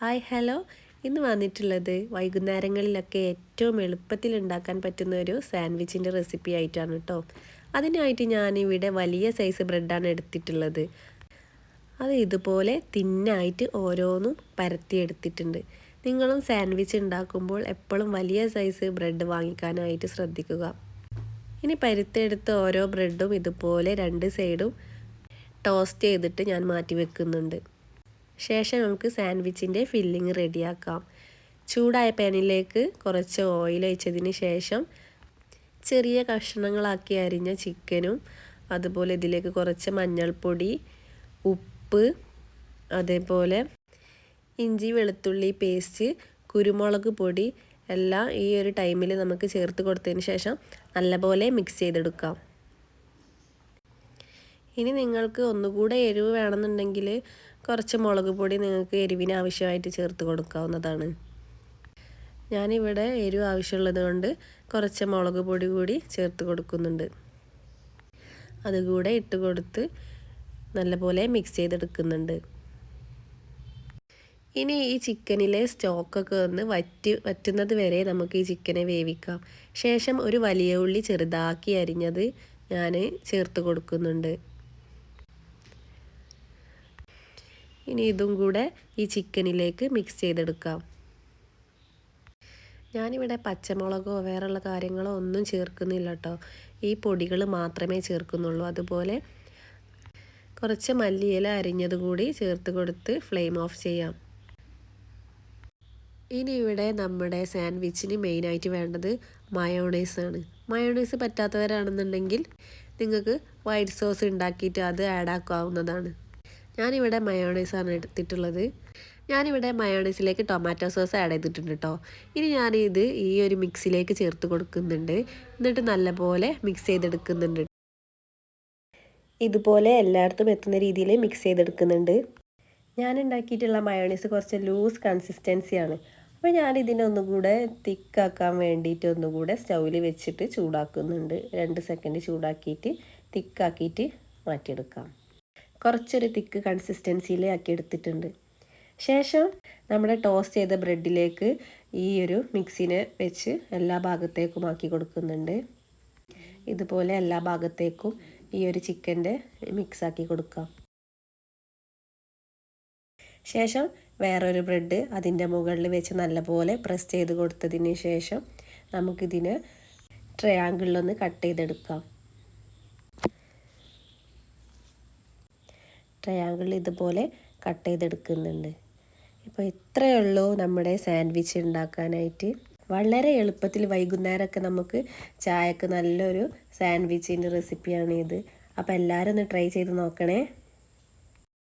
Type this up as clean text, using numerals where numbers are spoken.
Hi hello ഇന്ന് വന്നിട്ടുള്ളത് വൈകുന്നേരങ്ങളിലൊക്കെ ഏറ്റവും എളുപ്പത്തിൽ ഉണ്ടാക്കാൻ പറ്റുന്ന ഒരു സാൻഡ്വിച്ചിൻ്റെ റെസിപ്പി ആയിട്ടാണ് കേട്ടോ. അതിനായിട്ട് ഞാനിവിടെ വലിയ സൈസ് ബ്രെഡാണ് എടുത്തിട്ടുള്ളത്. അത് ഇതുപോലെ തിന്നായിട്ട് ഓരോന്നും പരത്തിയെടുത്തിട്ടുണ്ട്. നിങ്ങളും സാൻഡ്വിച്ച് ഉണ്ടാക്കുമ്പോൾ എപ്പോഴും വലിയ സൈസ് ബ്രെഡ് വാങ്ങിക്കാനായിട്ട് ശ്രദ്ധിക്കുക. ഇനി പരുത്തെടുത്ത ഓരോ ബ്രെഡും ഇതുപോലെ രണ്ട് സൈഡും ടോസ്റ്റ് ചെയ്തിട്ട് ഞാൻ മാറ്റി വെക്കുന്നുണ്ട്. ശേഷം നമുക്ക് സാൻഡ്വിച്ചിൻ്റെ ഫില്ലിങ് റെഡിയാക്കാം. ചൂടായ പാനിലേക്ക് കുറച്ച് ഓയിൽ ഒഴിച്ചതിന് ശേഷം ചെറിയ കഷ്ണങ്ങളാക്കി അരിഞ്ഞ ചിക്കനും അതുപോലെ ഇതിലേക്ക് കുറച്ച് മഞ്ഞൾപ്പൊടി, ഉപ്പ്, അതേപോലെ ഇഞ്ചി വെളുത്തുള്ളി പേസ്റ്റ്, കുരുമുളക് പൊടി എല്ലാം ഈ ഒരു ടൈമിൽ നമുക്ക് ചേർത്ത് കൊടുത്തതിന് ശേഷം നല്ലപോലെ മിക്സ് ചെയ്തെടുക്കാം. ഇനി നിങ്ങൾക്ക് ഒന്നുകൂടെ എരിവ് വേണമെന്നുണ്ടെങ്കിൽ കുറച്ച് മുളക് പൊടി നിങ്ങൾക്ക് എരിവിന് ആവശ്യമായിട്ട് ചേർത്ത് കൊടുക്കാവുന്നതാണ്. ഞാനിവിടെ എരിവ് ആവശ്യമുള്ളത് കൊണ്ട് കുറച്ച് മുളക് പൊടി കൂടി ചേർത്ത് കൊടുക്കുന്നുണ്ട്. അതുകൂടെ ഇട്ട് കൊടുത്ത് നല്ലപോലെ മിക്സ് ചെയ്തെടുക്കുന്നുണ്ട്. ഇനി ഈ ചിക്കനിലെ സ്റ്റോക്കൊക്കെ ഒന്ന് വറ്റുന്നത് വരെ നമുക്ക് ഈ ചിക്കനെ വേവിക്കാം. ശേഷം ഒരു വലിയ ഉള്ളി ചെറുതാക്കി അരിഞ്ഞത് ഞാൻ ചേർത്ത് കൊടുക്കുന്നുണ്ട്. ഇനി ഇതും കൂടെ ഈ ചിക്കനിലേക്ക് മിക്സ് ചെയ്തെടുക്കാം. ഞാനിവിടെ പച്ചമുളകോ വേറെയുള്ള കാര്യങ്ങളോ ഒന്നും ചേർക്കുന്നില്ല കേട്ടോ. ഈ പൊടികൾ മാത്രമേ ചേർക്കുന്നുള്ളൂ. അതുപോലെ കുറച്ച് മല്ലിയില അരിഞ്ഞത് കൂടി ചേർത്ത് കൊടുത്ത് ഫ്ലെയിം ഓഫ് ചെയ്യാം. ഇനി ഇവിടെ നമ്മുടെ സാൻഡ്വിച്ചിന് മെയിനായിട്ട് വേണ്ടത് മയോണൈസാണ്. മയോണൈസ് പറ്റാത്തവരാണെന്നുണ്ടെങ്കിൽ നിങ്ങൾക്ക് വൈറ്റ് സോസ് ഉണ്ടാക്കിയിട്ട് അത് ആഡ് ആക്കാവുന്നതാണ്. ഞാനിവിടെ മയോണൈസാണ് എടുത്തിട്ടുള്ളത്. ഞാനിവിടെ മയോണൈസിലേക്ക് ടൊമാറ്റോ സോസ് ആഡ് ചെയ്തിട്ടുണ്ട് കേട്ടോ. ഇനി ഞാനിത് ഈ ഒരു മിക്സിലേക്ക് ചേർത്ത് കൊടുക്കുന്നുണ്ട്. എന്നിട്ട് നല്ലപോലെ മിക്സ് ചെയ്തെടുക്കുന്നുണ്ട്. ഇതുപോലെ എല്ലായിടത്തും എത്തുന്ന രീതിയിൽ മിക്സ് ചെയ്തെടുക്കുന്നുണ്ട്. ഞാൻ ഉണ്ടാക്കിയിട്ടുള്ള മയോണൈസ് കുറച്ച് ലൂസ് കൺസിസ്റ്റൻസിയാണ്. അപ്പോൾ ഞാനിതിനെ ഒന്നുകൂടെ തിക്കാക്കാൻ വേണ്ടിയിട്ട് ഒന്നുകൂടെ സ്റ്റൗവിൽ വെച്ചിട്ട് ചൂടാക്കുന്നുണ്ട്. 2 സെക്കൻഡ് ചൂടാക്കിയിട്ട് തിക്കാക്കിയിട്ട് മാറ്റിയെടുക്കാം. കുറച്ചൊരു തിക്ക് കൺസിസ്റ്റൻസിയിൽ ആക്കി എടുത്തിട്ടുണ്ട്. ശേഷം നമ്മുടെ ടോസ്റ്റ് ചെയ്ത ബ്രെഡിലേക്ക് ഈ ഒരു മിക്സിനെ വെച്ച് എല്ലാ ഭാഗത്തേക്കും ആക്കി കൊടുക്കുന്നുണ്ട്. ഇതുപോലെ എല്ലാ ഭാഗത്തേക്കും ഈ ഒരു ചിക്കൻ്റെ മിക്സാക്കി കൊടുക്കാം. ശേഷം വേറൊരു ബ്രെഡ് അതിൻ്റെ മുകളിൽ വെച്ച് നല്ലപോലെ പ്രസ് ചെയ്ത് കൊടുത്തതിന് ശേഷം നമുക്കിതിനെ ട്രയാങ്കിളിലൊന്ന് കട്ട് ചെയ്തെടുക്കാം. ട്രയാങ്കിൾ ഇതുപോലെ കട്ട് ചെയ്തെടുക്കുന്നുണ്ട്. ഇപ്പോൾ ഇത്രയേ ഉള്ളൂ നമ്മുടെ സാൻഡ്വിച്ച് ഉണ്ടാക്കാനായിട്ട്. വളരെ എളുപ്പത്തിൽ വൈകുന്നേരമൊക്കെ നമുക്ക് ചായക്ക് നല്ലൊരു സാൻഡ്വിച്ചിൻ്റെ റെസിപ്പിയാണ് ഇത്. അപ്പോൾ എല്ലാവരും ഒന്ന് ട്രൈ ചെയ്ത് നോക്കണേ.